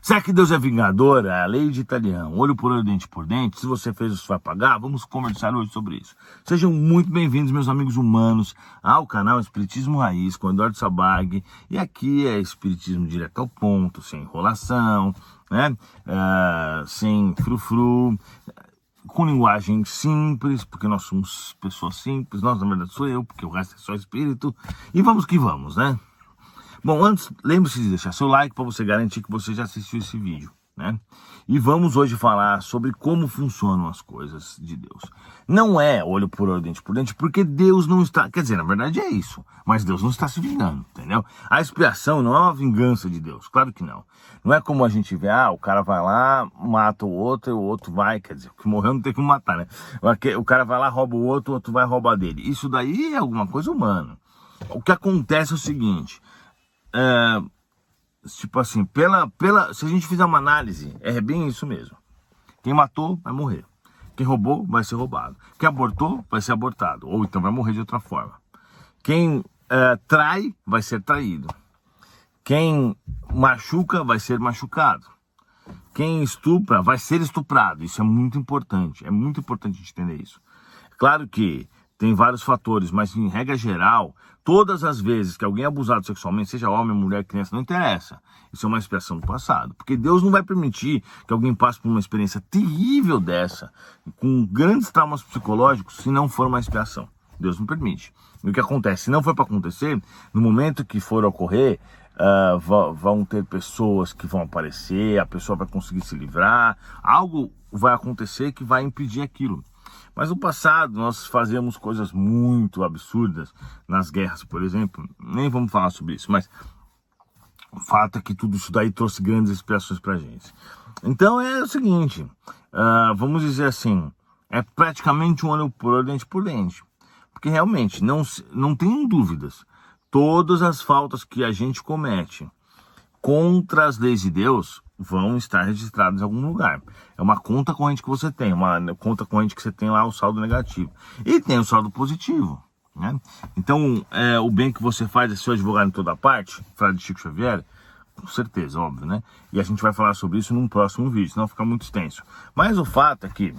Será que Deus é vingador? A lei de Italião, olho por olho, dente por dente. Se você fez, você vai pagar. Vamos conversar hoje sobre isso. Sejam muito bem-vindos, meus amigos humanos, ao canal Espiritismo Raiz, com Eduardo Sabag. E aqui é Espiritismo direto ao ponto, sem enrolação, né? Sem frufru, com linguagem simples, porque nós somos pessoas simples. Nós, na verdade, sou eu, porque o resto é só espírito. E vamos que vamos, né? Bom, antes, lembre-se de deixar seu like para você garantir que você já assistiu esse vídeo, né? E vamos hoje falar sobre como funcionam as coisas de Deus. Não é olho por olho, dente por dente, porque Deus não está... Quer dizer, na verdade é isso, mas Deus não está se vingando, entendeu? A expiação não é uma vingança de Deus, claro que não. Não é como a gente vê, o cara vai lá, mata o outro, e o outro vai, quer dizer, o que morreu não tem que matar, né? O cara vai lá, rouba o outro vai roubar dele. Isso daí é alguma coisa humana. O que acontece é o seguinte... tipo assim, se a gente fizer uma análise, é bem isso mesmo. Quem matou vai morrer. Quem roubou vai ser roubado. Quem abortou vai ser abortado, ou então vai morrer de outra forma. Quem trai vai ser traído. Quem machuca vai ser machucado. Quem estupra vai ser estuprado. Isso é muito importante. É muito importante a gente entender isso. Claro que tem vários fatores, mas em regra geral, todas as vezes que alguém é abusado sexualmente, seja homem, mulher, criança, não interessa. Isso é uma expiação do passado. Porque Deus não vai permitir que alguém passe por uma experiência terrível dessa, com grandes traumas psicológicos, se não for uma expiação. Deus não permite. E o que acontece? Se não for para acontecer, no momento que for ocorrer, vão ter pessoas que vão aparecer, a pessoa vai conseguir se livrar, algo vai acontecer que vai impedir aquilo. Mas no passado nós fazíamos coisas muito absurdas nas guerras, por exemplo. Nem vamos falar sobre isso, mas o fato é que tudo isso daí trouxe grandes expiações pra gente. Então é o seguinte, vamos dizer assim, é praticamente um olho por olho, dente por dente. Porque realmente, não tenham dúvidas, todas as faltas que a gente comete contra as leis de Deus vão estar registradas em algum lugar. É uma conta corrente que você tem, uma conta corrente que você tem lá o saldo negativo. E tem o saldo positivo, né? Então, o bem que você faz é seu advogado em toda parte, frase de Chico Xavier, com certeza, óbvio, né? E a gente vai falar sobre isso num próximo vídeo, senão fica muito extenso. Mas o fato é que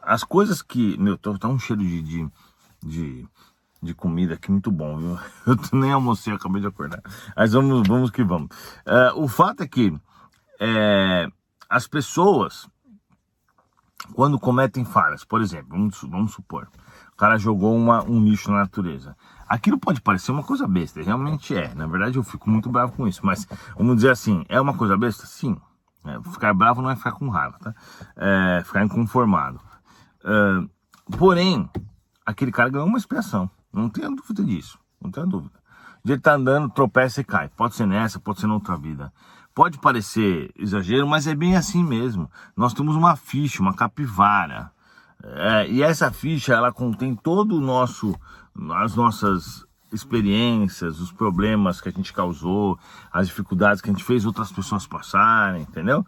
as coisas que... tá um cheiro de comida aqui muito bom, viu? Eu nem almocei, acabei de acordar. Mas vamos que vamos. O fato é que as pessoas, quando cometem falhas, por exemplo, vamos supor, o cara jogou um lixo na natureza. Aquilo pode parecer uma coisa besta, realmente é. Na verdade, eu fico muito bravo com isso, mas vamos dizer assim, é uma coisa besta? Sim. Ficar bravo não é ficar com raiva, tá? Ficar inconformado. Porém, aquele cara ganhou uma expiação. Não tenha dúvida disso, não tenha dúvida. O dia ele tá andando, tropeça e cai. Pode ser nessa, pode ser na outra vida. Pode parecer exagero, mas é bem assim mesmo. Nós temos uma ficha, uma capivara. E essa ficha, ela contém todo as nossas experiências, os problemas que a gente causou, as dificuldades que a gente fez outras pessoas passarem, entendeu?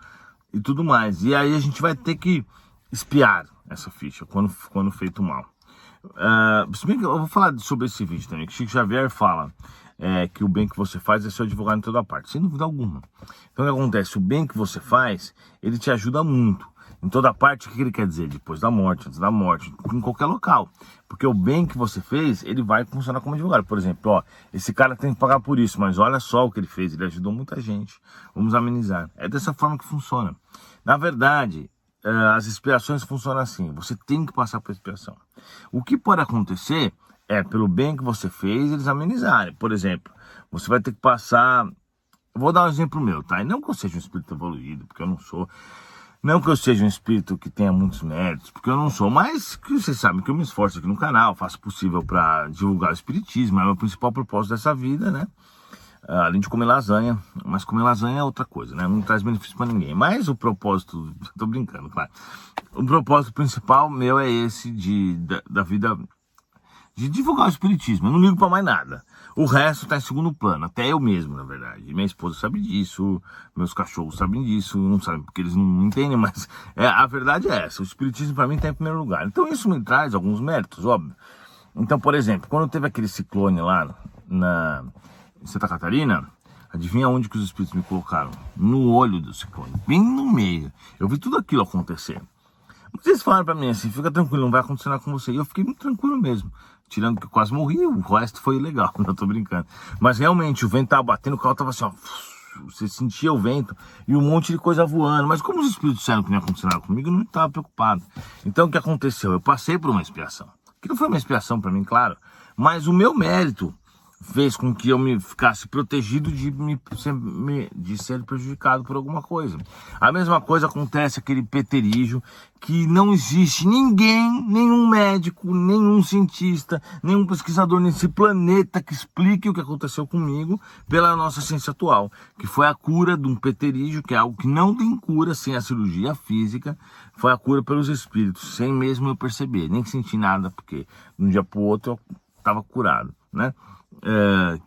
E tudo mais. E aí a gente vai ter que espiar essa ficha quando feito mal. Se bem que eu vou falar sobre esse vídeo também, que Chico Xavier fala que o bem que você faz é seu advogado em toda parte, sem dúvida alguma. Então o que acontece? O bem que você faz, ele te ajuda muito. Em toda parte, o que ele quer dizer? Depois da morte, antes da morte, em qualquer local. Porque o bem que você fez, ele vai funcionar como advogado. Por exemplo, esse cara tem que pagar por isso, mas olha só o que ele fez, ele ajudou muita gente. Vamos amenizar. É dessa forma que funciona. Na verdade, as expiações funcionam assim, você tem que passar por expiação. O que pode acontecer é, pelo bem que você fez, eles amenizarem. Por exemplo, você vai ter que passar... Vou dar um exemplo meu, tá? E não que eu seja um espírito evoluído, porque eu não sou. Não que eu seja um espírito que tenha muitos méritos, porque eu não sou. Mas que vocês sabem que eu me esforço aqui no canal, faço o possível para divulgar o espiritismo. É o meu principal propósito dessa vida, né? Além de comer lasanha, mas comer lasanha é outra coisa, né? Não traz benefício para ninguém. Mas o propósito, tô brincando, claro. O propósito principal meu é esse da vida, de divulgar o espiritismo. Eu não ligo para mais nada. O resto tá em segundo plano, até eu mesmo, na verdade. Minha esposa sabe disso, meus cachorros sabem disso, não sabem porque eles não entendem, mas a verdade é essa. O espiritismo para mim tá em primeiro lugar. Então isso me traz alguns méritos, óbvio. Então, por exemplo, quando teve aquele ciclone lá em Santa Catarina, Adivinha onde que os espíritos me colocaram? No olho do ciclone, bem no meio. Eu vi tudo aquilo acontecer. Vocês falaram pra mim assim, fica tranquilo, não vai acontecer nada com você. E eu fiquei muito tranquilo mesmo. Tirando que eu quase morri, o resto foi legal, não tô brincando. Mas realmente, o vento tava batendo, o carro tava assim, ó. Você sentia o vento e um monte de coisa voando. Mas como os espíritos disseram que não ia acontecer nada comigo, eu não estava preocupado. Então o que aconteceu? Eu passei por uma expiação. Que não foi uma expiação para mim, claro. Mas o meu mérito fez com que eu me ficasse protegido de ser prejudicado por alguma coisa. A mesma coisa acontece aquele peterígio que não existe ninguém, nenhum médico, nenhum cientista, nenhum pesquisador nesse planeta que explique o que aconteceu comigo pela nossa ciência atual, que foi a cura de um peterígio, que é algo que não tem cura sem a cirurgia física, foi a cura pelos espíritos, sem mesmo eu perceber, nem senti nada, porque de um dia para o outro eu estava curado, né?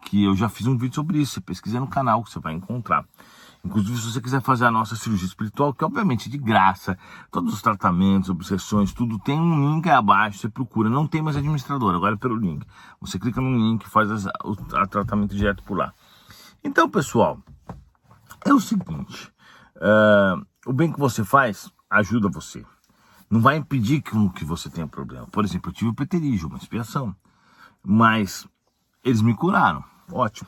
Que eu já fiz um vídeo sobre isso, você pesquisa no canal que você vai encontrar. Inclusive, se você quiser fazer a nossa cirurgia espiritual, que obviamente é de graça, todos os tratamentos, obsessões, tudo tem um link aí abaixo, você procura, não tem mais administrador, agora é pelo link. Você clica no link e faz o tratamento direto por lá. Então, pessoal, é o seguinte, o bem que você faz ajuda você. Não vai impedir que você tenha problema. Por exemplo, eu tive o peterígio, uma expiação, mas eles me curaram, ótimo.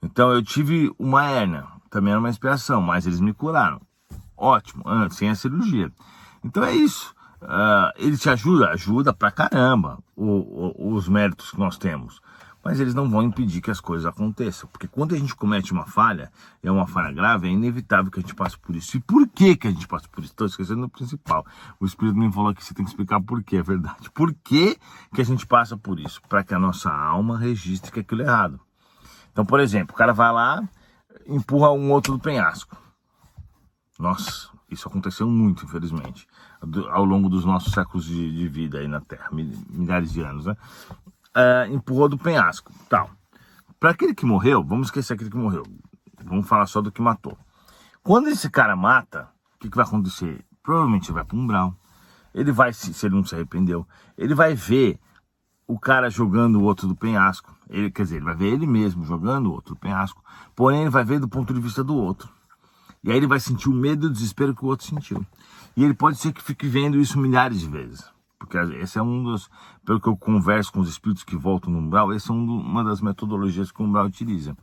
Então eu tive uma hérnia, também era uma expiação, mas eles me curaram, ótimo, sem a cirurgia. Então é isso, ele te ajuda pra caramba os méritos que nós temos. Mas eles não vão impedir que as coisas aconteçam. Porque quando a gente comete uma falha, é uma falha grave, é inevitável que a gente passe por isso. E por que a gente passa por isso? Estou esquecendo do principal. O Espírito me falou que você tem que explicar por quê, é verdade. Por que a gente passa por isso? Para que a nossa alma registre que aquilo é errado. Então, por exemplo, o cara vai lá, empurra um outro do penhasco. Nossa, isso aconteceu muito, infelizmente, ao longo dos nossos séculos de vida aí na Terra, milhares de anos, né? Empurrou do penhasco, tal. Para aquele que morreu, vamos esquecer aquele que morreu. Vamos falar só do que matou. Quando esse cara mata, o que vai acontecer? Provavelmente ele vai para um umbral. Ele vai, se ele não se arrependeu, ele vai ver o cara jogando o outro do penhasco. Quer dizer, ele vai ver ele mesmo jogando o outro do penhasco. Porém, ele vai ver do ponto de vista do outro. E aí ele vai sentir o medo e o desespero que o outro sentiu. E ele pode ser que fique vendo isso milhares de vezes. Porque esse é um dos, pelo que eu converso com os espíritos que voltam no umbral, essa é uma das metodologias que o umbral utiliza.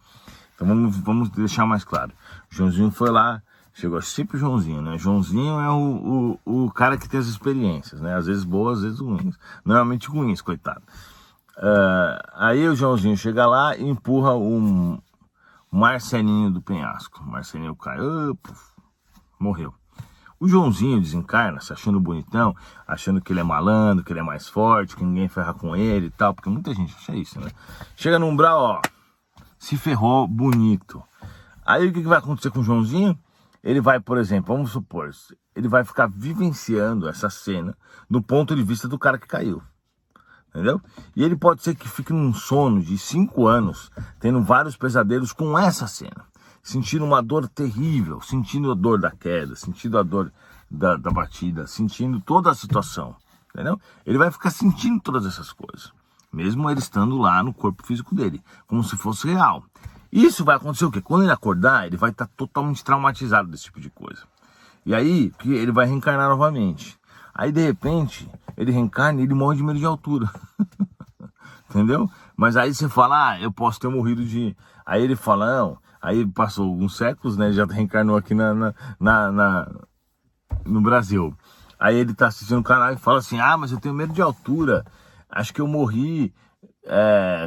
Então vamos deixar mais claro. O Joãozinho foi lá, chegou sempre o Joãozinho, né? Joãozinho é o cara que tem as experiências, né? Às vezes boas, às vezes ruins. Normalmente ruins, coitado. Aí o Joãozinho chega lá e empurra um Marcelinho do penhasco. O Marcelinho cai, morreu. O Joãozinho desencarna, se achando bonitão, achando que ele é malandro, que ele é mais forte, que ninguém ferra com ele e tal, porque muita gente acha isso, né? Chega no umbral, ó, se ferrou bonito. Aí o que vai acontecer com o Joãozinho? Ele vai, por exemplo, vamos supor, ele vai ficar vivenciando essa cena do ponto de vista do cara que caiu. Entendeu? E ele pode ser que fique num sono de 5 anos, tendo vários pesadelos com essa cena. Sentindo uma dor terrível, sentindo a dor da queda, sentindo a dor da batida, sentindo toda a situação, entendeu? Ele vai ficar sentindo todas essas coisas, mesmo ele estando lá no corpo físico dele, como se fosse real. Isso vai acontecer o quê? Quando ele acordar, ele vai estar totalmente traumatizado desse tipo de coisa. E aí, ele vai reencarnar novamente. Aí, de repente, ele reencarna e ele morre de medo de altura. Entendeu? Mas aí você fala, eu posso ter morrido de... Aí ele fala, não... Aí passou alguns séculos, né? Ele já reencarnou aqui no Brasil. Aí ele tá assistindo o canal e fala assim, mas eu tenho medo de altura. Acho que eu morri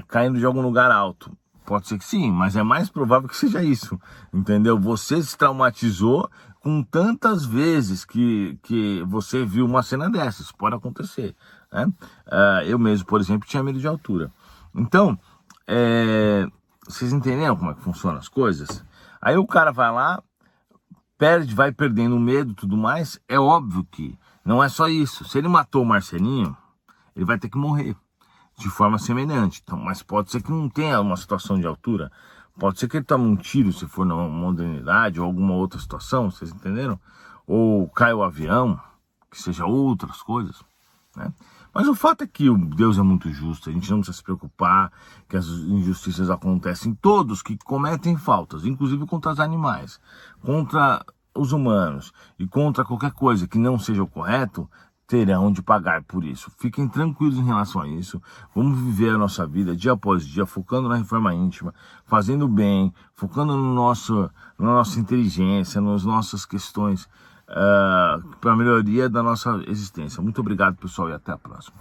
caindo de algum lugar alto. Pode ser que sim, mas é mais provável que seja isso. Entendeu? Você se traumatizou com tantas vezes que você viu uma cena dessas. Pode acontecer, né? Eu mesmo, por exemplo, tinha medo de altura. Então, vocês entenderam como é que funcionam as coisas? Aí o cara vai lá, vai perdendo o medo e tudo mais. É óbvio que não é só isso. Se ele matou o Marcelinho, ele vai ter que morrer de forma semelhante. Então, mas pode ser que não tenha uma situação de altura. Pode ser que ele tome um tiro se for na modernidade ou alguma outra situação, vocês entenderam? Ou cai o avião, que seja outras coisas, né? Mas o fato é que o Deus é muito justo, a gente não precisa se preocupar que as injustiças acontecem. Todos que cometem faltas, inclusive contra os animais, contra os humanos e contra qualquer coisa que não seja o correto, terão de pagar por isso. Fiquem tranquilos em relação a isso. Vamos viver a nossa vida dia após dia, focando na reforma íntima, fazendo bem, focando na nossa inteligência, nas nossas questões para a melhoria da nossa existência. Muito obrigado, pessoal, e até a próxima.